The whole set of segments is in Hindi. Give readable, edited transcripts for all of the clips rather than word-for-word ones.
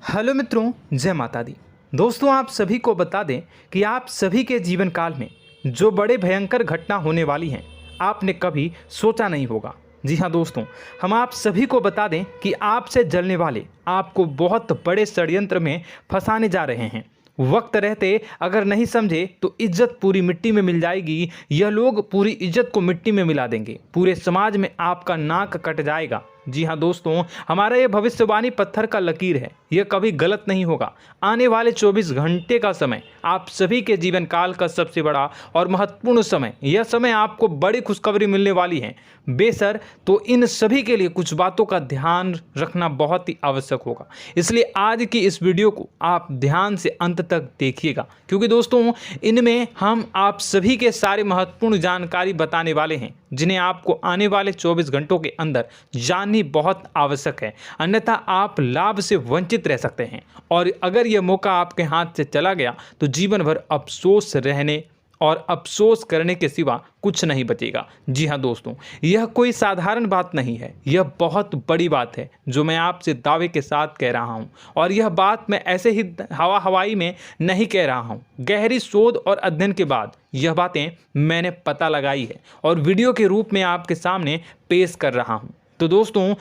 हेलो मित्रों, जय माता दी। दोस्तों, आप सभी को बता दें कि आप सभी के जीवन काल में जो बड़े भयंकर घटना होने वाली हैं, आपने कभी सोचा नहीं होगा। जी हाँ दोस्तों, हम आप सभी को बता दें कि आपसे जलने वाले आपको बहुत बड़े षड्यंत्र में फंसाने जा रहे हैं। वक्त रहते अगर नहीं समझे तो इज्जत पूरी मिट्टी में मिल जाएगी। यह लोग पूरी इज्जत को मिट्टी में मिला देंगे। पूरे समाज में आपका नाक कट जाएगा। जी हाँ दोस्तों, हमारा ये भविष्यवाणी पत्थर का लकीर है, यह कभी गलत नहीं होगा। आने वाले 24 घंटे का समय आप सभी के जीवन काल का सबसे बड़ा और महत्वपूर्ण समय। यह समय आपको बड़ी खुशखबरी मिलने वाली है बेसर, तो इन सभी के लिए कुछ बातों का ध्यान रखना बहुत ही आवश्यक होगा। इसलिए आज की इस वीडियो को आप ध्यान से अंत तक देखिएगा, क्योंकि दोस्तों इनमें हम आप सभी के सारे महत्वपूर्ण जानकारी बताने वाले हैं, जिन्हें आपको आने वाले 24 घंटों के अंदर जाननी बहुत आवश्यक है। अन्यथा आप लाभ से वंचित रह सकते हैं, और अगर यह मौका आपके हाथ से चला गया तो जीवन भर अफसोस रहने और अफसोस करने के सिवा कुछ नहीं बचेगा। जी हाँ दोस्तों, यह कोई साधारण बात नहीं है, यह बहुत बड़ी बात है जो मैं आपसे दावे के साथ कह रहा हूँ। और यह बात मैं ऐसे ही हवाई में नहीं कह रहा हूँ। गहरी शोध और अध्ययन के बाद यह बातें मैंने पता लगाई है और वीडियो के रूप में आपके सामने पेश कर रहा हूँ। तो दोस्तों,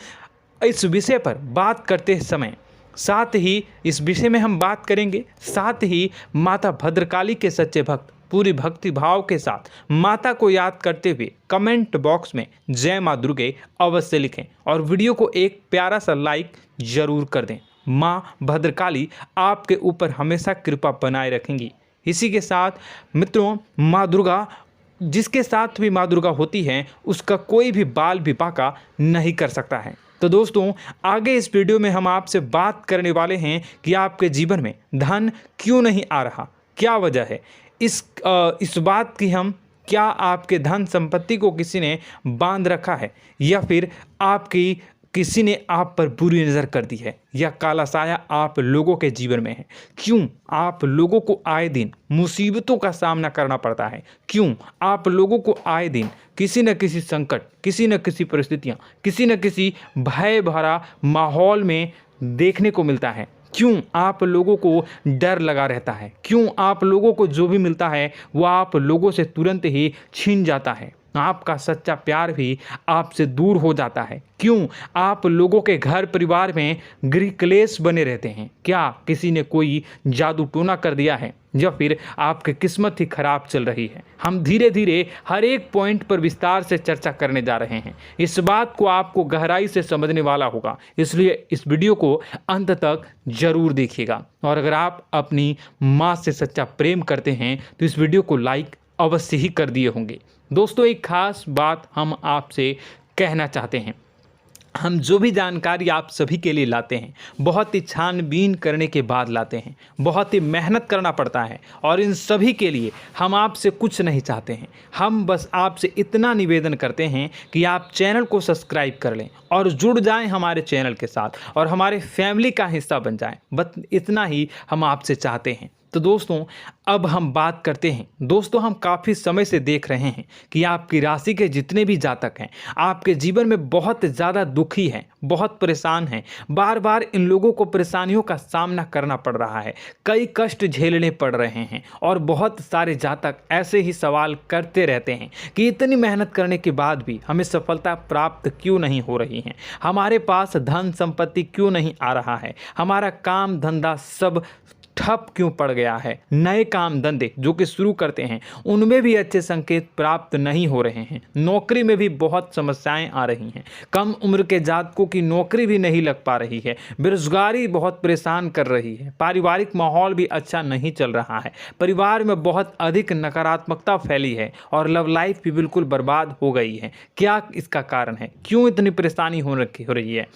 इस विषय पर बात करते समय साथ ही इस विषय में हम बात करेंगे, साथ ही माता भद्रकाली के सच्चे भक्त पूरी भक्ति भाव के साथ माता को याद करते हुए कमेंट बॉक्स में जय माँ दुर्गे अवश्य लिखें और वीडियो को एक प्यारा सा लाइक जरूर कर दें। माँ भद्रकाली आपके ऊपर हमेशा कृपा बनाए रखेंगी। इसी के साथ मित्रों, माँ दुर्गा, जिसके साथ भी माँ दुर्गा होती हैं, उसका कोई भी बाल भी बांका नहीं कर सकता है। तो दोस्तों, आगे इस वीडियो में हम आपसे बात करने वाले हैं कि आपके जीवन में धन क्यों नहीं आ रहा, क्या वजह है इस बात की। हम क्या आपके धन संपत्ति को किसी ने बांध रखा है, या फिर आपकी किसी ने आप पर बुरी नज़र कर दी है, या काला साया आप लोगों के जीवन में है। क्यों आप लोगों को आए दिन मुसीबतों का सामना करना पड़ता है, क्यों आप लोगों को आए दिन किसी न किसी संकट, किसी न किसी परिस्थितियाँ, किसी न किसी भय भरा माहौल में देखने को मिलता है, क्यों आप लोगों को डर लगा रहता है, क्यों आप लोगों को जो भी मिलता है वो आप लोगों से तुरंत ही छीन जाता है, आपका सच्चा प्यार भी आपसे दूर हो जाता है, क्यों आप लोगों के घर परिवार में गृह क्लेश बने रहते हैं। क्या किसी ने कोई जादू टोना कर दिया है, या फिर आपकी किस्मत ही खराब चल रही है। हम धीरे धीरे हर एक पॉइंट पर विस्तार से चर्चा करने जा रहे हैं। इस बात को आपको गहराई से समझने वाला होगा, इसलिए इस वीडियो को अंत तक जरूर देखिएगा। और अगर आप अपनी माँ से सच्चा प्रेम करते हैं तो इस वीडियो को लाइक अवश्य ही कर दिए होंगे। दोस्तों, एक खास बात हम आपसे कहना चाहते हैं। हम जो भी जानकारी आप सभी के लिए लाते हैं, बहुत ही छानबीन करने के बाद लाते हैं, बहुत ही मेहनत करना पड़ता है, और इन सभी के लिए हम आपसे कुछ नहीं चाहते हैं। हम बस आपसे इतना निवेदन करते हैं कि आप चैनल को सब्सक्राइब कर लें और जुड़ जाएं हमारे चैनल के साथ और हमारे फैमिली का हिस्सा बन जाएं। बस इतना ही हम आपसे चाहते हैं। तो दोस्तों, अब हम बात करते हैं। दोस्तों, हम काफ़ी समय से देख रहे हैं कि आपकी राशि के जितने भी जातक हैं, आपके जीवन में बहुत ज़्यादा दुखी हैं, बहुत परेशान हैं। बार बार इन लोगों को परेशानियों का सामना करना पड़ रहा है, कई कष्ट झेलने पड़ रहे हैं, और बहुत सारे जातक ऐसे ही सवाल करते रहते हैं कि इतनी मेहनत करने के बाद भी हमें सफलता प्राप्त क्यों नहीं हो रही है, हमारे पास धन संपत्ति क्यों नहीं आ रहा है, हमारा काम धंधा सब ठप क्यों पड़ गया है, नए काम धंधे जो कि शुरू करते हैं उनमें भी अच्छे संकेत प्राप्त नहीं हो रहे हैं, नौकरी में भी बहुत समस्याएं आ रही हैं, कम उम्र के जातकों की नौकरी भी नहीं लग पा रही है, बेरोजगारी बहुत परेशान कर रही है, पारिवारिक माहौल भी अच्छा नहीं चल रहा है, परिवार में बहुत अधिक नकारात्मकता फैली है, और लव लाइफ भी बिल्कुल बर्बाद हो गई है। क्या इसका कारण है, क्यों इतनी परेशानी हो रही है?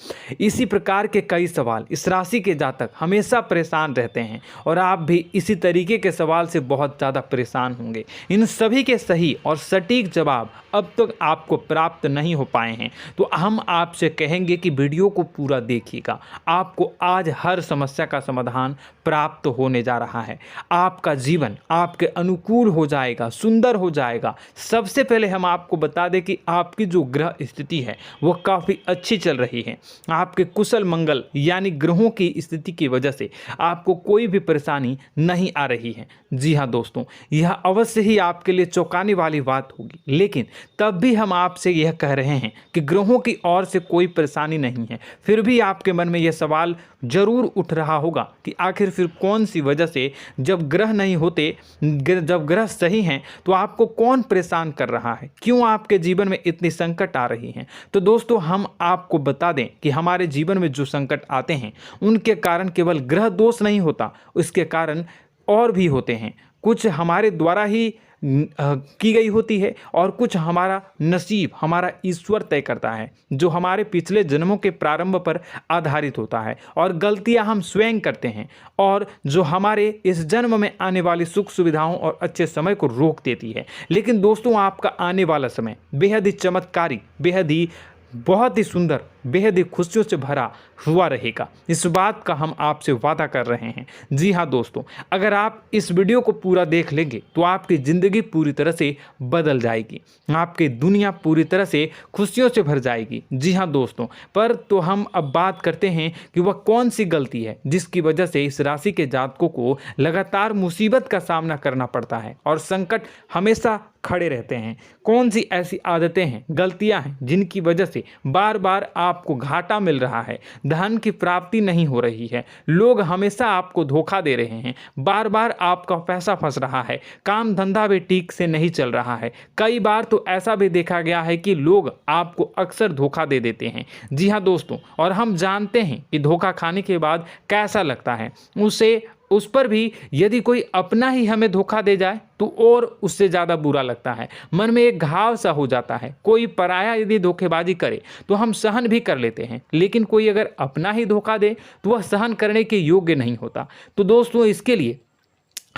इसी प्रकार के कई सवाल इस राशि के जातक हमेशा परेशान रहते हैं, और आप भी इसी तरीके के सवाल से बहुत ज़्यादा परेशान होंगे। इन सभी के सही और सटीक जवाब अब तक आपको प्राप्त नहीं हो पाए हैं, तो हम आपसे कहेंगे कि वीडियो को पूरा देखिएगा। आपको आज हर समस्या का समाधान प्राप्त होने जा रहा है। आपका जीवन आपके अनुकूल हो जाएगा, सुंदर हो जाएगा। सबसे पहले हम आपको बता दें कि आपकी जो ग्रह स्थिति है वो काफ़ी अच्छी चल रही है। आपके कुशल मंगल यानी ग्रहों की स्थिति की वजह से आपको कोई भी परेशानी नहीं आ रही है। जी हाँ दोस्तों, यह अवश्य ही आपके लिए चौंकाने वाली बात होगी, लेकिन तब भी हम आपसे यह कह रहे हैं कि ग्रहों की ओर से कोई परेशानी नहीं है। फिर भी आपके मन में यह सवाल जरूर उठ रहा होगा कि आखिर फिर कौन सी वजह से, जब ग्रह नहीं होते, जब ग्रह सही हैं, तो आपको कौन परेशान कर रहा है, क्यों आपके जीवन में इतनी संकट आ रही हैं। तो दोस्तों, हम आपको बता दें कि हमारे जीवन में जो संकट आते हैं उनके कारण केवल ग्रह दोष नहीं होता, उसके कारण और भी होते हैं। कुछ हमारे द्वारा ही की गई होती है और कुछ हमारा नसीब, हमारा ईश्वर तय करता है, जो हमारे पिछले जन्मों के प्रारंभ पर आधारित होता है। और गलतियां हम स्वयं करते हैं और जो हमारे इस जन्म में आने वाली सुख सुविधाओं और अच्छे समय को रोक देती है। लेकिन दोस्तों, आपका आने वाला समय बेहद ही चमत्कारी, बेहद ही बहुत ही सुंदर, बेहद ही खुशियों से भरा हुआ रहेगा। इस बात का हम आपसे वादा कर रहे हैं। जी हाँ दोस्तों, अगर आप इस वीडियो को पूरा देख लेंगे तो आपकी ज़िंदगी पूरी तरह से बदल जाएगी, आपकी दुनिया पूरी तरह से खुशियों से भर जाएगी। जी हाँ दोस्तों, पर तो हम अब बात करते हैं कि वह कौन सी गलती है जिसकी वजह से इस राशि के जातकों को लगातार मुसीबत का सामना करना पड़ता है और संकट हमेशा खड़े रहते हैं। कौन सी ऐसी आदतें हैं, गलतियां हैं जिनकी वजह से बार बार आपको घाटा मिल रहा है, धन की प्राप्ति नहीं हो रही है, लोग हमेशा आपको धोखा दे रहे हैं, बार बार आपका पैसा फंस रहा है, काम धंधा भी ठीक से नहीं चल रहा है। कई बार तो ऐसा भी देखा गया है कि लोग आपको अक्सर धोखा दे देते हैं। जी हाँ दोस्तों, और हम जानते हैं कि धोखा खाने के बाद कैसा लगता है। उस पर भी यदि कोई अपना ही हमें धोखा दे जाए तो और उससे ज़्यादा बुरा लगता है, मन में एक घाव सा हो जाता है। कोई पराया यदि धोखेबाजी करे तो हम सहन भी कर लेते हैं, लेकिन कोई अगर अपना ही धोखा दे तो वह सहन करने के योग्य नहीं होता। तो दोस्तों, इसके लिए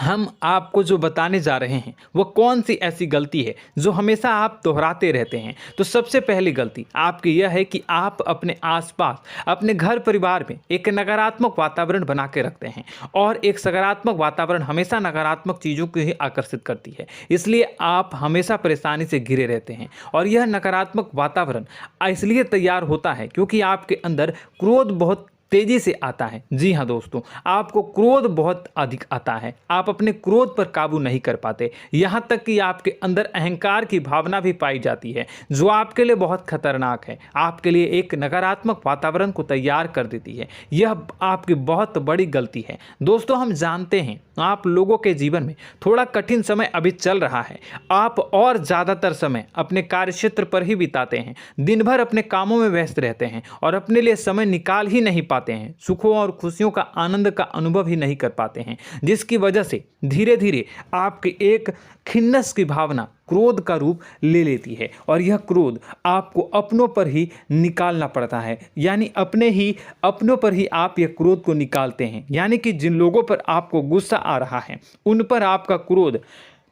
हम आपको जो बताने जा रहे हैं वो कौन सी ऐसी गलती है जो हमेशा आप दोहराते रहते हैं। तो सबसे पहली गलती आपकी यह है कि आप अपने आसपास, अपने घर परिवार में एक नकारात्मक वातावरण बना के रखते हैं, और एक सकारात्मक वातावरण हमेशा नकारात्मक चीज़ों को ही आकर्षित करती है। इसलिए आप हमेशा परेशानी से घिरे रहते हैं, और यह नकारात्मक वातावरण इसलिए तैयार होता है क्योंकि आपके अंदर क्रोध बहुत तेजी से आता है। जी हाँ दोस्तों, आपको क्रोध बहुत अधिक आता है, आप अपने क्रोध पर काबू नहीं कर पाते, यहाँ तक कि आपके अंदर अहंकार की भावना भी पाई जाती है, जो आपके लिए बहुत खतरनाक है, आपके लिए एक नकारात्मक वातावरण को तैयार कर देती है। यह आपकी बहुत बड़ी गलती है। दोस्तों, हम जानते हैं आप लोगों के जीवन में थोड़ा कठिन समय अभी चल रहा है। आप और ज़्यादातर समय अपने कार्यक्षेत्र पर ही बिताते हैं, दिन भर अपने कामों में व्यस्त रहते हैं और अपने लिए समय निकाल ही नहीं पाते हैं, सुखों और खुशियों का आनंद का अनुभव ही नहीं कर पाते हैं, जिसकी वजह से धीरे धीरे आपकी एक खिन्नस की भावना क्रोध का रूप ले लेती है, और यह क्रोध आपको अपनों पर ही निकालना पड़ता है। यानी अपनों पर ही आप यह क्रोध को निकालते हैं। यानी कि जिन लोगों पर आपको गुस्सा आ रहा है उन पर आपका क्रोध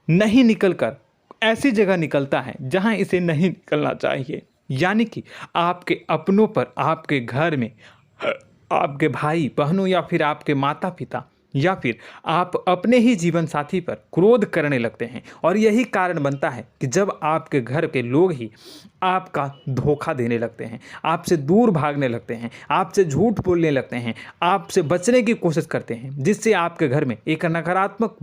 नहीं निकलकर ऐसी जगह निकलता है जहां इसे नहीं निकलना चाहिए। यानी कि आपके अपनों पर, आपके घर में, आपके भाई बहनों या फिर आपके माता पिता या फिर आप अपने ही जीवन साथी पर क्रोध करने लगते हैं, और यही कारण बनता है कि जब आपके घर के लोग ही आपका धोखा देने लगते हैं, आपसे दूर भागने लगते हैं, आपसे झूठ बोलने लगते हैं, आपसे बचने की कोशिश करते हैं, जिससे आपके घर में एक नकारात्मक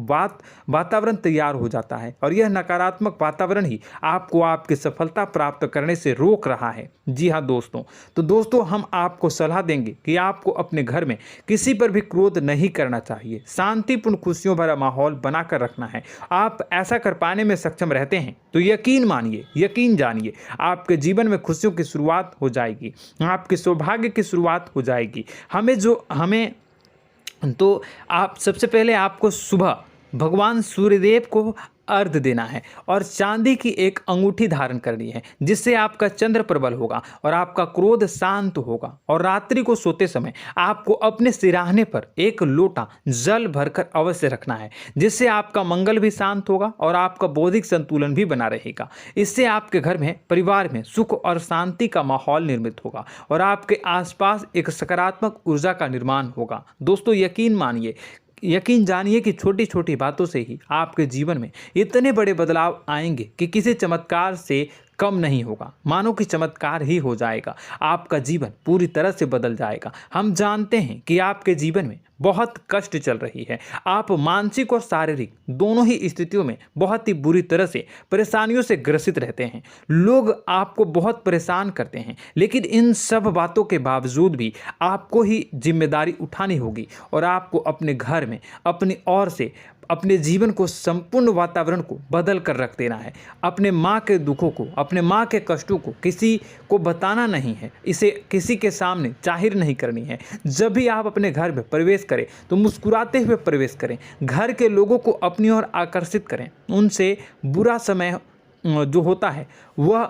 वातावरण तैयार हो जाता है, और यह नकारात्मक वातावरण ही आपको आपकी सफलता प्राप्त करने से रोक रहा है। जी हाँ दोस्तों, तो दोस्तों, हम आपको सलाह देंगे कि आपको अपने घर में किसी पर भी क्रोध नहीं करना चाहिए, शांतिपूर्ण खुशियों भरा माहौल बनाकर रखना है। आप ऐसा कर पाने में सक्षम रहते हैं तो यकीन मानिए, यकीन जानिए, आपके जीवन में खुशियों की शुरुआत हो जाएगी, आपके सौभाग्य की शुरुआत हो जाएगी। आप सबसे पहले आपको सुबह भगवान सूर्यदेव को अर्घ्य देना है और चांदी की एक अंगूठी धारण करनी है, जिससे आपका चंद्र प्रबल होगा और आपका क्रोध शांत होगा। और रात्रि को सोते समय आपको अपने सिरहाने पर एक लोटा जल भरकर अवश्य रखना है, जिससे आपका मंगल भी शांत होगा और आपका बौद्धिक संतुलन भी बना रहेगा। इससे आपके घर में, परिवार में सुख और शांति का माहौल निर्मित होगा और आपके आसपास एक सकारात्मक ऊर्जा का निर्माण होगा। दोस्तों, यकीन जानिए कि छोटी छोटी बातों से ही आपके जीवन में इतने बड़े बदलाव आएंगे कि किसी चमत्कार से कम नहीं होगा। मानो कि चमत्कार ही हो जाएगा, आपका जीवन पूरी तरह से बदल जाएगा। हम जानते हैं कि आपके जीवन में बहुत कष्ट चल रही है, आप मानसिक और शारीरिक दोनों ही स्थितियों में बहुत ही बुरी तरह से परेशानियों से ग्रसित रहते हैं। लोग आपको बहुत परेशान करते हैं, लेकिन इन सब बातों के बावजूद भी आपको ही जिम्मेदारी उठानी होगी और आपको अपने घर में अपनी ओर से अपने जीवन को, संपूर्ण वातावरण को बदल कर रख देना है। अपने माँ के दुखों को, अपने माँ के कष्टों को किसी को बताना नहीं है, इसे किसी के सामने जाहिर नहीं करनी है। जब भी आप अपने घर में प्रवेश करें तो मुस्कुराते हुए प्रवेश करें, घर के लोगों को अपनी ओर आकर्षित करें। उनसे बुरा समय जो होता है वह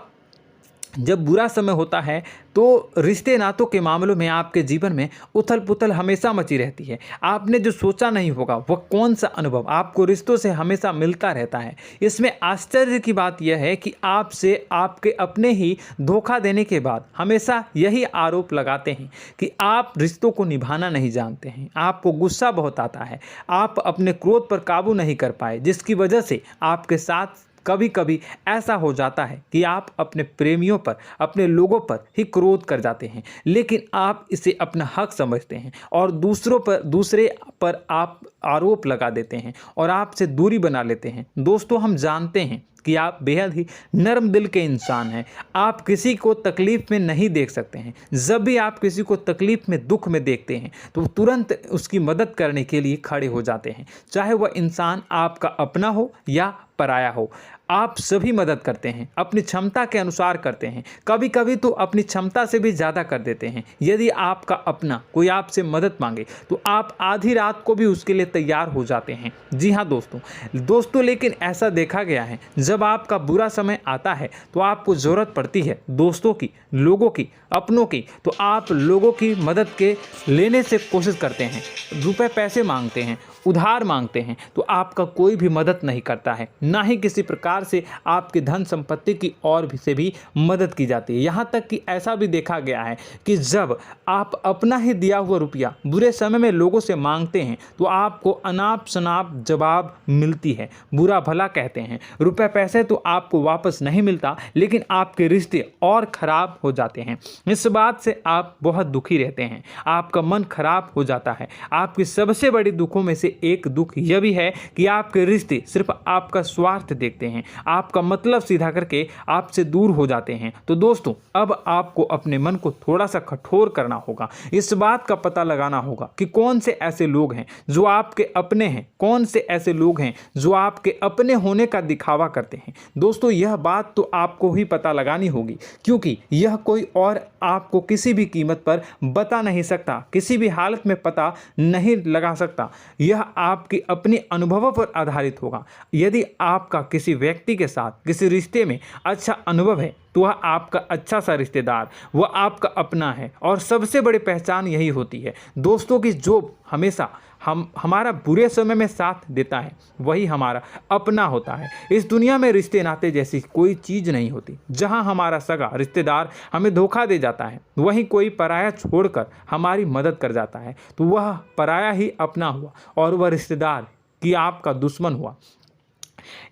जब बुरा समय होता है तो रिश्ते नातों के मामलों में आपके जीवन में उथल पुथल हमेशा मची रहती है। आपने जो सोचा नहीं होगा वह कौन सा अनुभव आपको रिश्तों से हमेशा मिलता रहता है। इसमें आश्चर्य की बात यह है कि आपसे आपके अपने ही धोखा देने के बाद हमेशा यही आरोप लगाते हैं कि आप रिश्तों को निभाना नहीं जानते हैं, आपको गुस्सा बहुत आता है, आप अपने क्रोध पर काबू नहीं कर पाए, जिसकी वजह से आपके साथ कभी कभी ऐसा हो जाता है कि आप अपने प्रेमियों पर, अपने लोगों पर ही क्रोध कर जाते हैं, लेकिन आप इसे अपना हक समझते हैं और दूसरे पर आप आरोप लगा देते हैं और आपसे दूरी बना लेते हैं। दोस्तों, हम जानते हैं कि आप बेहद ही नर्म दिल के इंसान हैं। आप किसी को तकलीफ में नहीं देख सकते हैं। जब भी आप किसी को तकलीफ में, दुख में देखते हैं तो तुरंत उसकी मदद करने के लिए खड़े हो जाते हैं, चाहे वह इंसान आपका अपना हो या पराया हो। आप सभी मदद करते हैं, अपनी क्षमता के अनुसार करते हैं, कभी कभी तो अपनी क्षमता से भी ज़्यादा कर देते हैं। यदि आपका अपना कोई आपसे मदद मांगे तो आप आधी रात को भी उसके लिए तैयार हो जाते हैं। जी हाँ दोस्तों, लेकिन ऐसा देखा गया है, जब आपका बुरा समय आता है तो आपको ज़रूरत पड़ती है दोस्तों की, लोगों की, अपनों की, तो आप लोगों की मदद के लेने से कोशिश करते हैं, रुपए पैसे मांगते हैं, उधार मांगते हैं, तो आपका कोई भी मदद नहीं करता है, ना ही किसी प्रकार से आपकी धन संपत्ति की ओर से भी मदद की जाती है। यहाँ तक कि ऐसा भी देखा गया है कि जब आप अपना ही दिया हुआ रुपया बुरे समय में लोगों से मांगते हैं तो आपको अनाप शनाप जवाब मिलती है, बुरा भला कहते हैं। रुपए पैसे तो आपको वापस नहीं मिलता, लेकिन आपके रिश्ते और खराब हो जाते हैं। इस बात से आप बहुत दुखी रहते हैं, आपका मन खराब हो जाता है। आपकी सबसे बड़ी दुखों में से एक दुख यह भी है कि आपके रिश्ते सिर्फ आपका स्वार्थ देखते हैं, आपका मतलब सीधा करके आपसे दूर हो जाते हैं। तो दोस्तों, अब आपको अपने मन को थोड़ा सा कठोर करना होगा, इस बात का पता लगाना होगा कि कौन से ऐसे लोग हैं जो आपके अपने हैं, कौन से ऐसे लोग हैं जो आपके अपने होने का दिखावा करते हैं। दोस्तों, यह बात तो आपको ही पता लगानी होगी, क्योंकि यह कोई और आपको किसी भी कीमत पर बता नहीं सकता, किसी भी हालत में पता नहीं लगा सकता। यह आपके अपने अनुभवों पर आधारित होगा। यदि आपका किसी व्यक्ति के साथ किसी रिश्ते में अच्छा अनुभव है तो वह आपका अच्छा सा रिश्तेदार, वह आपका अपना है। और सबसे बड़ी पहचान यही होती है दोस्तों की जो हमेशा हमारा बुरे समय में साथ देता है वही हमारा अपना होता है। इस दुनिया में रिश्ते नाते जैसी कोई चीज़ नहीं होती। जहां हमारा सगा रिश्तेदार हमें धोखा दे जाता है, वहीं कोई पराया छोड़कर हमारी मदद कर जाता है, तो वह पराया ही अपना हुआ और वह रिश्तेदार की आपका दुश्मन हुआ।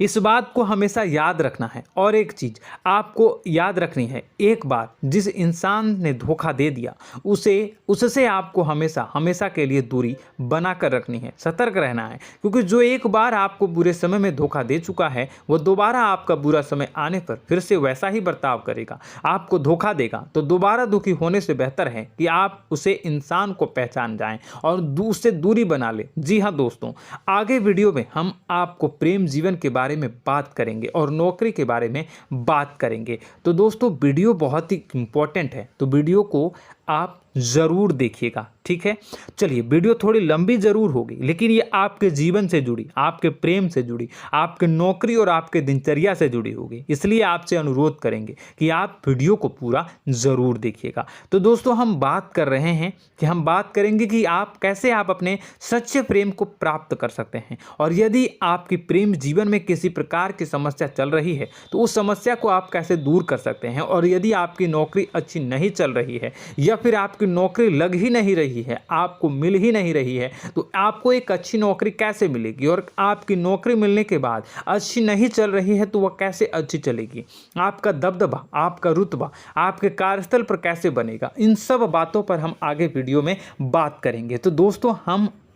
इस बात को हमेशा याद रखना है। और एक चीज़ आपको याद रखनी है, एक बार जिस इंसान ने धोखा दे दिया उससे आपको हमेशा के लिए दूरी बना कर रखनी है, सतर्क रहना है। क्योंकि जो एक बार आपको बुरे समय में धोखा दे चुका है वो दोबारा आपका बुरा समय आने पर फिर से वैसा ही बर्ताव करेगा, आपको धोखा देगा। तो दोबारा दुखी होने से बेहतर है कि आप उसे इंसान को पहचान जाएं और उससे दूरी बना लें। जी हाँ दोस्तों, आगे वीडियो में हम आपको प्रेम जीवन के बारे में बात करेंगे और नौकरी के बारे में बात करेंगे। तो दोस्तों, वीडियो बहुत ही इम्पोर्टेंट है, तो वीडियो को आप ज़रूर देखिएगा, ठीक है। चलिए, वीडियो थोड़ी लंबी ज़रूर होगी, लेकिन ये आपके जीवन से जुड़ी, आपके प्रेम से जुड़ी, आपके नौकरी और आपके दिनचर्या से जुड़ी होगी, इसलिए आपसे अनुरोध करेंगे कि आप वीडियो को पूरा ज़रूर देखिएगा। तो दोस्तों, हम बात कर रहे हैं कि हम बात करेंगे कि आप कैसे आप अपने सच्चे प्रेम को प्राप्त कर सकते हैं, और यदि आपकी प्रेम जीवन में किसी प्रकार की समस्या चल रही है तो उस समस्या को आप कैसे दूर कर सकते हैं, और यदि आपकी नौकरी अच्छी नहीं चल रही है या फिर आपकी नौकरी लग ही नहीं रही है, आपको मिल ही नहीं रही है, तो आपको एक अच्छी नौकरी कैसे मिलेगी, और आपकी नौकरी मिलने के बाद अच्छी नहीं चल रही है तो वह कैसे अच्छी चलेगी, आपका दबदबा, आपका रुतबा आपके कार्यस्थल पर कैसे बनेगा, इन सब बातों पर हम आगे वीडियो में बात करेंगे। तो दोस्तों,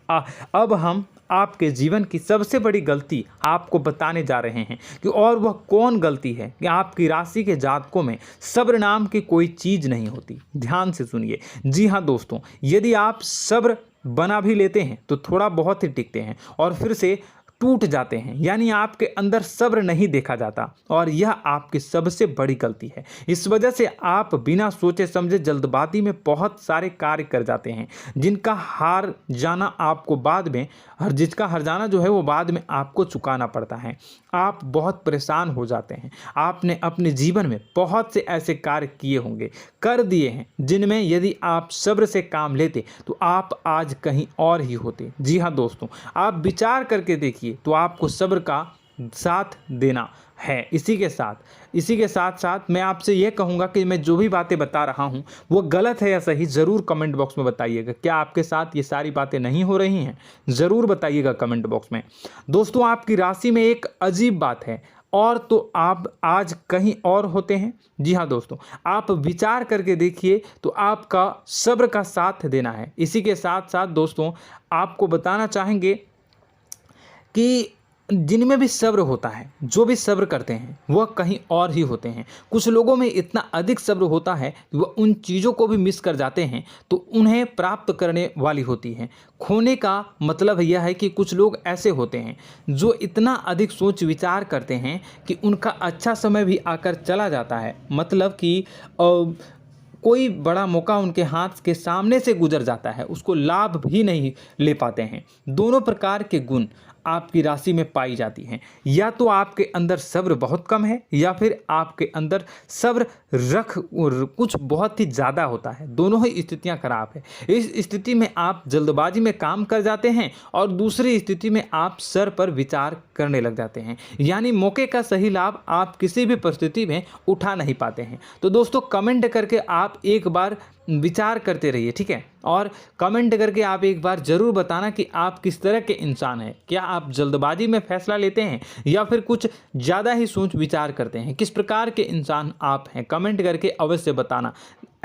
अब हम आपके जीवन की सबसे बड़ी गलती आपको बताने जा रहे हैं कि और वह कौन गलती है कि आपकी राशि के जातकों में सब्र नाम की कोई चीज़ नहीं होती। ध्यान से सुनिए। जी हाँ दोस्तों, यदि आप सब्र बना भी लेते हैं तो थोड़ा बहुत ही टिकते हैं और फिर से टूट जाते हैं, यानी आपके अंदर सब्र नहीं देखा जाता, और यह आपकी सबसे बड़ी गलती है। इस वजह से आप बिना सोचे समझे जल्दबाजी में बहुत सारे कार्य कर जाते हैं, जिसका हार जाना जो है वो बाद में आपको चुकाना पड़ता है। आप बहुत परेशान हो जाते हैं। आपने अपने जीवन में बहुत से ऐसे कार्य किए होंगे, कर दिए हैं, जिनमें यदि आप सब्र से काम लेते तो आप आज कहीं और ही होते। जी हाँ दोस्तों, आप विचार करके देखिए तो आपको सब्र का साथ देना है। इसी के साथ साथ मैं आपसे यह कहूँगा कि मैं जो भी बातें बता रहा हूँ वो गलत है या सही, ज़रूर कमेंट बॉक्स में बताइएगा। क्या आपके साथ ये सारी बातें नहीं हो रही हैं, ज़रूर बताइएगा कमेंट बॉक्स में। दोस्तों, आपकी राशि में एक अजीब बात है, और तो आप आज कहीं और होते हैं। जी हाँ दोस्तों, आप विचार करके देखिए तो आपका सब्र का साथ देना है। इसी के साथ साथ दोस्तों, आपको बताना चाहेंगे कि जिनमें भी सब्र होता है, जो भी सब्र करते हैं वह कहीं और ही होते हैं। कुछ लोगों में इतना अधिक सब्र होता है कि वह उन चीज़ों को भी मिस कर जाते हैं तो उन्हें प्राप्त करने वाली होती हैं। खोने का मतलब यह है कि कुछ लोग ऐसे होते हैं जो इतना अधिक सोच विचार करते हैं कि उनका अच्छा समय भी आकर चला जाता है, मतलब कि कोई बड़ा मौका उनके हाथ के सामने से गुजर जाता है, उसको लाभ भी नहीं ले पाते हैं। दोनों प्रकार के गुण आपकी राशि में पाई जाती हैं। या तो आपके अंदर सब्र बहुत कम है या फिर आपके अंदर सब्र कुछ बहुत ही ज़्यादा होता है। दोनों ही स्थितियां खराब है। इस स्थिति में आप जल्दबाजी में काम कर जाते हैं और दूसरी स्थिति में आप सर पर विचार करने लग जाते हैं, यानी मौके का सही लाभ आप किसी भी परिस्थिति में उठा नहीं पाते हैं। तो दोस्तों, कमेंट करके आप एक बार विचार करते रहिए, ठीक है, और कमेंट करके आप एक बार ज़रूर बताना कि आप किस तरह के इंसान हैं। क्या आप जल्दबाजी में फैसला लेते हैं या फिर कुछ ज़्यादा ही सोच विचार करते हैं? किस प्रकार के इंसान आप हैं, कमेंट करके अवश्य बताना।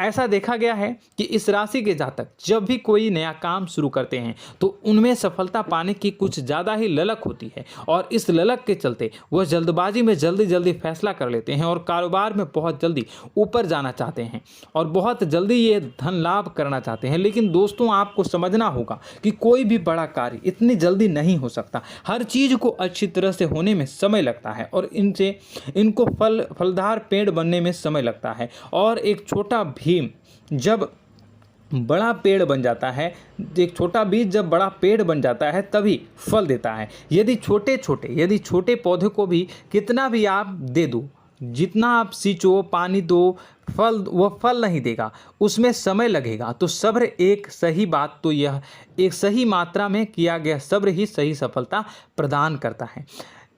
ऐसा देखा गया है कि इस राशि के जातक जब भी कोई नया काम शुरू करते हैं तो उनमें सफलता पाने की कुछ ज़्यादा ही ललक होती है, और इस ललक के चलते वह जल्दबाजी में जल्दी फैसला कर लेते हैं और कारोबार में बहुत जल्दी ऊपर जाना चाहते हैं और बहुत जल्दी ये धन लाभ करना चाहते हैं। लेकिन दोस्तों, आपको समझना होगा कि कोई भी बड़ा कार्य इतनी जल्दी नहीं हो सकता। हर चीज़ को अच्छी तरह से होने में समय लगता है और इनको फलदार पेड़ बनने में समय लगता है। और एक छोटा भीम जब बड़ा पेड़ बन जाता है, एक छोटा बीज जब बड़ा पेड़ बन जाता है तभी फल देता है। यदि छोटे पौधे को भी कितना भी आप दे दो, जितना आप सींचो, पानी दो, वह फल नहीं देगा, उसमें समय लगेगा। तो सब्र एक सही बात, तो यह एक सही मात्रा में किया गया सब्र ही सही सफलता प्रदान करता है,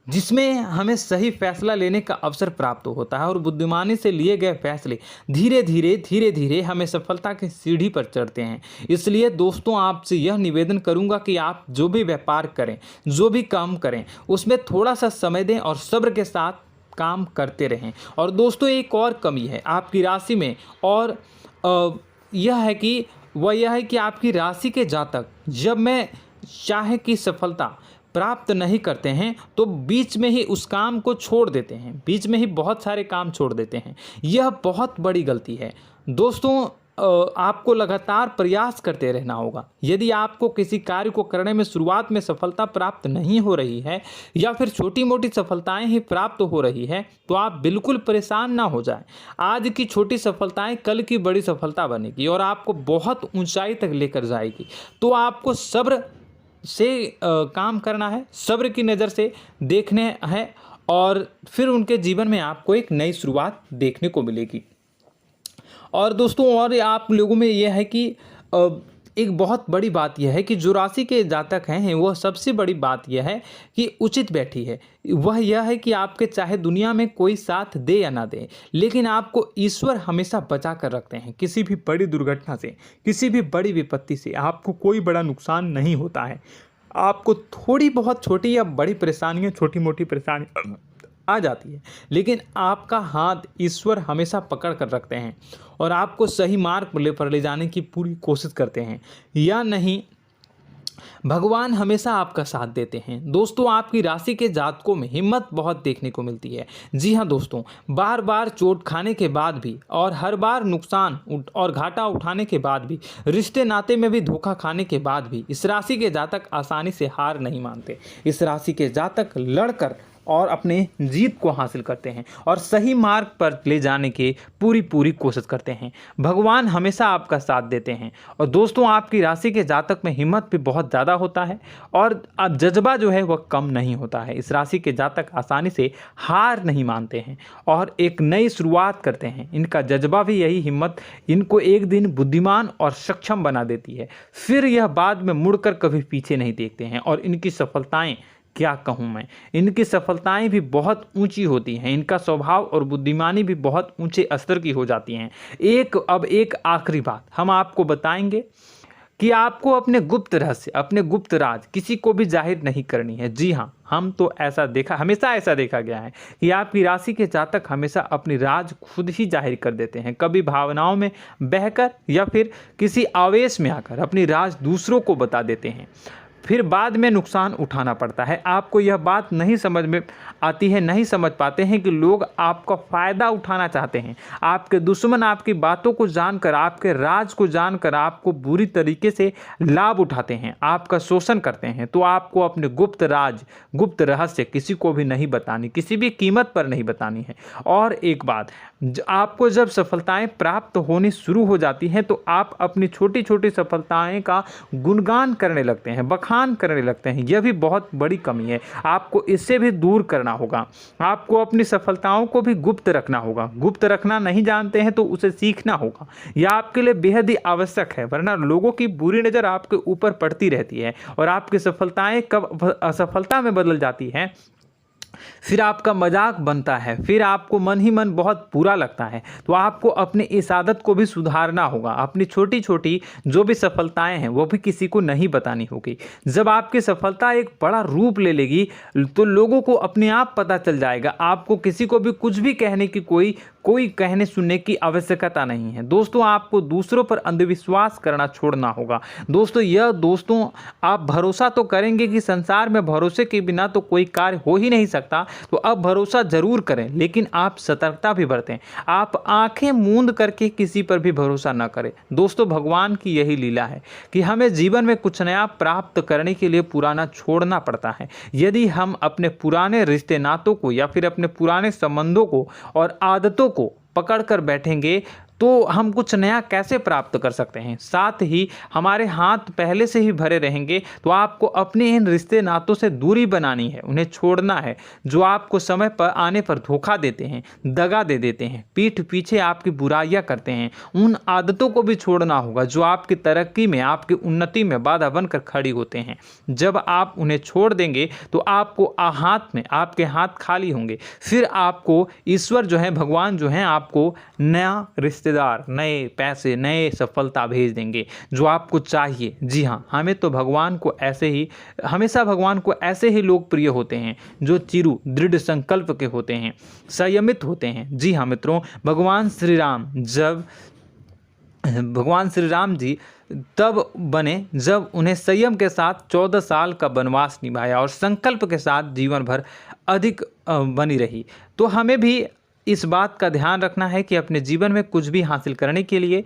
जिसमें हमें सही फैसला लेने का अवसर प्राप्त होता है और बुद्धिमानी से लिए गए फैसले धीरे धीरे हमें सफलता की सीढ़ी पर चढ़ते हैं। इसलिए दोस्तों, आपसे यह निवेदन करूंगा कि आप जो भी व्यापार करें, जो भी काम करें, उसमें थोड़ा सा समय दें और सब्र के साथ काम करते रहें। और दोस्तों, एक और कमी है आपकी राशि में, और यह है कि आपकी राशि के जातक जब मैं चाहे कि सफलता प्राप्त नहीं करते हैं तो बीच में ही उस काम को छोड़ देते हैं, बीच में ही बहुत सारे काम छोड़ देते हैं। यह बहुत बड़ी गलती है दोस्तों। आपको लगातार प्रयास करते रहना होगा। यदि आपको किसी कार्य को करने में शुरुआत में सफलता प्राप्त नहीं हो रही है या फिर छोटी मोटी सफलताएं ही प्राप्त हो रही है तो आप बिल्कुल परेशान ना हो जाएं। आज की छोटी सफलताएं कल की बड़ी सफलता बनेगी और आपको बहुत ऊंचाई तक लेकर जाएगी। तो आपको सब्र से काम करना है, सब्र की नज़र से देखने हैं और फिर उनके जीवन में आपको एक नई शुरुआत देखने को मिलेगी। और दोस्तों और आप लोगों में यह है कि एक बहुत बड़ी बात यह है कि जो राशि के जातक हैं वह सबसे बड़ी बात यह है कि उचित बैठी है। वह यह है कि आपके चाहे दुनिया में कोई साथ दे या ना दे, लेकिन आपको ईश्वर हमेशा बचा कर रखते हैं। किसी भी बड़ी दुर्घटना से, किसी भी बड़ी विपत्ति से आपको कोई बड़ा नुकसान नहीं होता है। आपको थोड़ी बहुत छोटी या बड़ी परेशानियाँ, छोटी मोटी परेशानी आ जाती है, लेकिन आपका हाथ ईश्वर हमेशा पकड़ कर रखते हैं और आपको सही मार्ग पर ले जाने की पूरी कोशिश करते हैं। या नहीं, भगवान हमेशा आपका साथ देते हैं। दोस्तों आपकी राशि के जातकों में हिम्मत बहुत देखने को मिलती है। जी हाँ दोस्तों, बार बार चोट खाने के बाद भी और हर बार नुकसान और घाटा उठाने के बाद भी, रिश्ते नाते में भी धोखा खाने के बाद भी इस राशि के जातक आसानी से हार नहीं मानते। इस राशि के जातक लड़कर और अपने जीत को हासिल करते हैं और सही मार्ग पर ले जाने की पूरी कोशिश करते हैं। भगवान हमेशा आपका साथ देते हैं। और दोस्तों आपकी राशि के जातक में हिम्मत भी बहुत ज़्यादा होता है और अब जज्बा जो है वह कम नहीं होता है। इस राशि के जातक आसानी से हार नहीं मानते हैं और एक नई शुरुआत करते हैं। इनका जज्बा भी, यही हिम्मत इनको एक दिन बुद्धिमान और सक्षम बना देती है। फिर यह बाद में मुड़कर कभी पीछे नहीं देखते हैं और इनकी सफलताएं, क्या कहूँ मैं, इनकी सफलताएं भी बहुत ऊंची होती हैं। इनका स्वभाव और बुद्धिमानी भी बहुत ऊंचे स्तर की हो जाती हैं। अब एक आखिरी बात हम आपको बताएंगे कि आपको अपने गुप्त रहस्य, अपने गुप्त राज किसी को भी जाहिर नहीं करनी है। जी हाँ, हम तो हमेशा ऐसा देखा गया है कि आपकी राशि के जातक हमेशा अपनी राज खुद ही जाहिर कर देते हैं। कभी भावनाओं में बहकर या फिर किसी आवेश में आकर अपनी राज दूसरों को बता देते हैं, फिर बाद में नुकसान उठाना पड़ता है। आपको यह बात नहीं समझ में आती है, नहीं समझ पाते हैं कि लोग आपका फ़ायदा उठाना चाहते हैं। आपके दुश्मन आपकी बातों को जानकर, आपके राज को जानकर आपको बुरी तरीके से लाभ उठाते हैं, आपका शोषण करते हैं। तो आपको अपने गुप्त राज, गुप्त रहस्य किसी को भी नहीं बतानी, किसी भी कीमत पर नहीं बतानी है। और एक बात, आपको जब सफलताएं प्राप्त होनी शुरू हो जाती हैं तो आप अपनी छोटी छोटी सफलताएं का गुणगान करने लगते हैं, बखान करने लगते हैं। यह भी बहुत बड़ी कमी है, आपको इससे भी दूर करना होगा। आपको अपनी सफलताओं को भी गुप्त रखना होगा। गुप्त रखना नहीं जानते हैं तो उसे सीखना होगा। यह आपके लिए बेहद ही आवश्यक है, वरना लोगों की बुरी नज़र आपके ऊपर पड़ती रहती है और आपकी सफलताएं कब असफलता में बदल जाती हैं, फिर आपका मजाक बनता है, फिर आपको मन ही मन बहुत बुरा लगता है। तो आपको अपनी इस आदत को भी सुधारना होगा। अपनी छोटी छोटी जो भी सफलताएं हैं वो भी किसी को नहीं बतानी होगी। जब आपकी सफलता एक बड़ा रूप ले लेगी तो लोगों को अपने आप पता चल जाएगा। आपको किसी को भी कुछ भी कहने की कोई कहने सुनने की आवश्यकता नहीं है। दोस्तों आपको दूसरों पर अंधविश्वास करना छोड़ना होगा। दोस्तों आप भरोसा तो करेंगे कि संसार में भरोसे के बिना तो कोई कार्य हो ही नहीं सकता, तो अब भरोसा जरूर करें, लेकिन आप सतर्कता भी बरतें। आप आंखें मूंद करके किसी पर भी भरोसा न करें। दोस्तों भगवान की यही लीला है कि हमें जीवन में कुछ नया प्राप्त करने के लिए पुराना छोड़ना पड़ता है। यदि हम अपने पुराने रिश्ते नातों को या फिर अपने पुराने संबंधों को और आदतों को पकड़ कर बैठेंगे तो हम कुछ नया कैसे प्राप्त कर सकते हैं। साथ ही हमारे हाथ पहले से ही भरे रहेंगे। तो आपको अपने इन रिश्ते नातों से दूरी बनानी है, उन्हें छोड़ना है जो आपको समय पर आने पर धोखा देते हैं, दगा दे देते हैं, पीठ पीछे आपकी बुराइयां करते हैं। उन आदतों को भी छोड़ना होगा जो आपकी तरक्की में, आपकी उन्नति में बाधा बनकर खड़ी होते हैं। जब आप उन्हें छोड़ देंगे तो आपके हाथ खाली होंगे। फिर आपको ईश्वर जो है, भगवान जो है, आपको नया रिश्तेदार, नए पैसे, नए सफलता भेज देंगे जो आपको चाहिए। जी हाँ, हमेशा भगवान को ऐसे ही लोग प्रिय होते हैं जो चिरु दृढ़ संकल्प के होते हैं, संयमित होते हैं। जी हाँ मित्रों, भगवान श्री राम जी तब बने जब उन्हें संयम के साथ 14 साल का वनवास निभाया और संकल्प के साथ जीवन भर अधिक बनी रही। तो हमें भी इस बात का ध्यान रखना है कि अपने जीवन में कुछ भी हासिल करने के लिए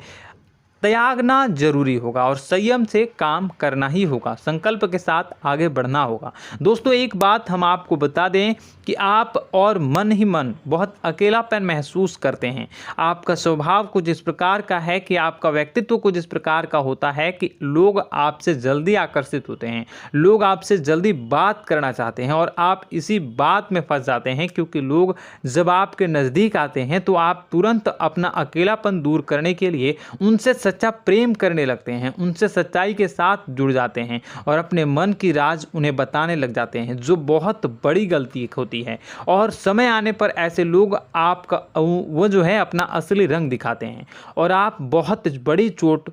त्यागना जरूरी होगा और संयम से काम करना ही होगा, संकल्प के साथ आगे बढ़ना होगा। दोस्तों एक बात हम आपको बता दें कि आप और मन ही मन बहुत अकेलापन महसूस करते हैं। आपका स्वभाव कुछ इस प्रकार का है कि आपका व्यक्तित्व कुछ इस प्रकार का होता है कि लोग आपसे जल्दी आकर्षित होते हैं, लोग आपसे जल्दी बात करना चाहते हैं और आप इसी बात में फंस जाते हैं, क्योंकि लोग जब आपके नज़दीक आते हैं तो आप तुरंत अपना अकेलापन दूर करने के लिए उनसे सच्चा प्रेम करने लगते हैं, उनसे सच्चाई के साथ जुड़ जाते हैं और अपने मन की राज उन्हें बताने लग जाते हैं, जो बहुत बड़ी गलती होती है। और समय आने पर ऐसे लोग आपका वो जो है अपना असली रंग दिखाते हैं और आप बहुत बड़ी चोट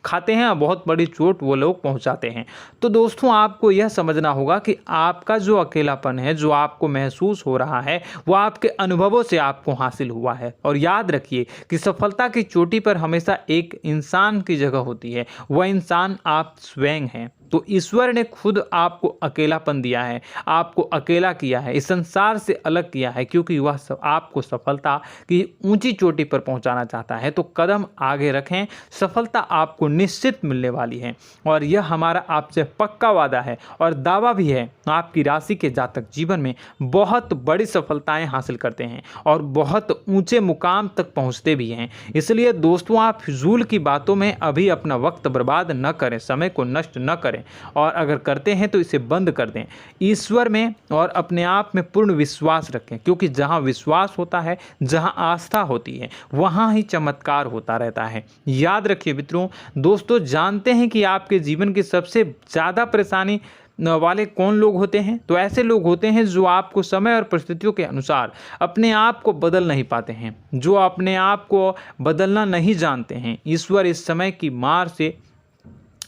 खाते हैं, बहुत बड़ी चोट वो लोग पहुंचाते हैं। तो दोस्तों आपको यह समझना होगा कि आपका जो अकेलापन है, जो आपको महसूस हो रहा है, वो आपके अनुभवों से आपको हासिल हुआ है। और याद रखिए कि सफलता की चोटी पर हमेशा एक इंसान की जगह होती है, वह इंसान आप स्वयं हैं। तो ईश्वर ने खुद आपको अकेलापन दिया है, आपको अकेला किया है, इस संसार से अलग किया है, क्योंकि वह आपको सफलता की ऊंची चोटी पर पहुंचाना चाहता है। तो कदम आगे रखें, सफलता आपको निश्चित मिलने वाली है और यह हमारा आपसे पक्का वादा है और दावा भी है। आपकी राशि के जातक जीवन में बहुत बड़ी सफलताएं हासिल करते हैं और बहुत ऊंचे मुकाम तक पहुंचते भी हैं। इसलिए दोस्तों आप फिजूल की बातों में अभी अपना वक्त बर्बाद न करें, समय को नष्ट न करें और अगर करते हैं तो इसे बंद कर दें। ईश्वर में और अपने आप में पूर्ण विश्वास रखें, क्योंकि जहां विश्वास होता है, जहां आस्था होती है, वहां ही चमत्कार होता रहता है। याद रखिए मित्रों, दोस्तों जानते हैं कि आपके जीवन की सबसे ज़्यादा परेशानी वाले कौन लोग होते हैं? तो ऐसे लोग होते हैं जो आपको समय और परिस्थितियों के अनुसार अपने आप को बदल नहीं पाते हैं, जो अपने आप को बदलना नहीं जानते हैं। ईश्वर इस समय की मार से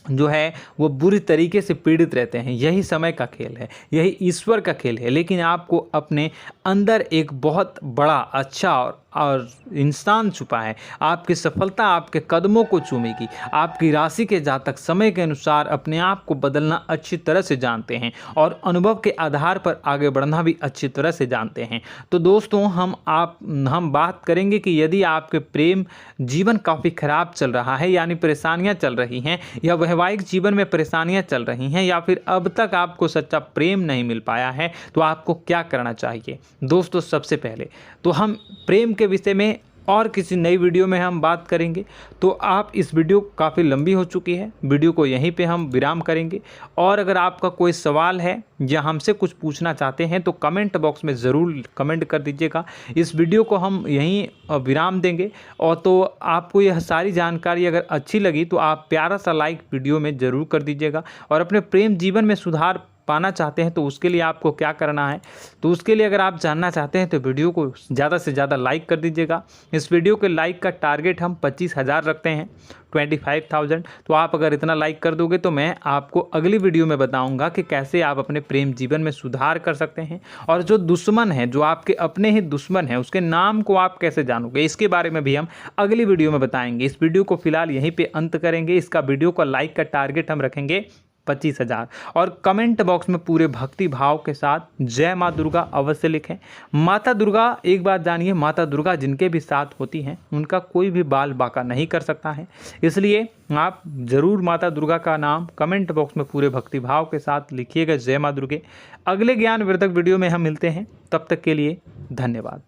जो है वो बुरी तरीके से पीड़ित रहते हैं। यही समय का खेल है, यही ईश्वर का खेल है। लेकिन आपको अपने अंदर एक बहुत बड़ा अच्छा और इंसान छुपा है। आपकी सफलता आपके कदमों को चूमेगी। आपकी राशि के जातक समय के अनुसार अपने आप को बदलना अच्छी तरह से जानते हैं और अनुभव के आधार पर आगे बढ़ना भी अच्छी तरह से जानते हैं। तो दोस्तों हम बात करेंगे कि यदि आपके प्रेम जीवन काफ़ी खराब चल रहा है, यानी परेशानियां चल रही हैं, या वैवाहिक जीवन में परेशानियां चल रही हैं, या फिर अब तक आपको सच्चा प्रेम नहीं मिल पाया है, तो आपको क्या करना चाहिए। दोस्तों सबसे पहले तो हम प्रेम के विषय में और किसी नई वीडियो में हम बात करेंगे। तो आप इस वीडियो काफ़ी लंबी हो चुकी है, वीडियो को यहीं पे हम विराम करेंगे। और अगर आपका कोई सवाल है या हमसे कुछ पूछना चाहते हैं तो कमेंट बॉक्स में ज़रूर कमेंट कर दीजिएगा। इस वीडियो को हम यहीं विराम देंगे। और तो आपको यह सारी जानकारी अगर अच्छी लगी तो आप प्यारा सा लाइक वीडियो में ज़रूर कर दीजिएगा। और अपने प्रेम जीवन में सुधार पाना चाहते हैं तो उसके लिए आपको क्या करना है, तो उसके लिए अगर आप जानना चाहते हैं तो वीडियो को ज़्यादा से ज़्यादा लाइक कर दीजिएगा। इस वीडियो के लाइक का टारगेट हम 25,000 रखते हैं, 25,000। तो आप अगर इतना लाइक कर दोगे तो मैं आपको अगली वीडियो में बताऊंगा कि कैसे आप अपने प्रेम जीवन में सुधार कर सकते हैं। और जो दुश्मन है, जो आपके अपने ही दुश्मन है, उसके नाम को आप कैसे जानोगे, इसके बारे में भी हम अगली वीडियो में बताएंगे। इस वीडियो को फिलहाल यहीं पर अंत करेंगे। इसका वीडियो का लाइक का टारगेट हम रखेंगे 25,000। और कमेंट बॉक्स में पूरे भक्ति भाव के साथ जय माँ दुर्गा अवश्य लिखें। माता दुर्गा, एक बात जानिए, माता दुर्गा जिनके भी साथ होती हैं उनका कोई भी बाल बांका नहीं कर सकता है। इसलिए आप ज़रूर माता दुर्गा का नाम कमेंट बॉक्स में पूरे भक्ति भाव के साथ लिखिएगा, जय माँ दुर्गे। अगले ज्ञानवर्धक वीडियो में हम मिलते हैं, तब तक के लिए धन्यवाद।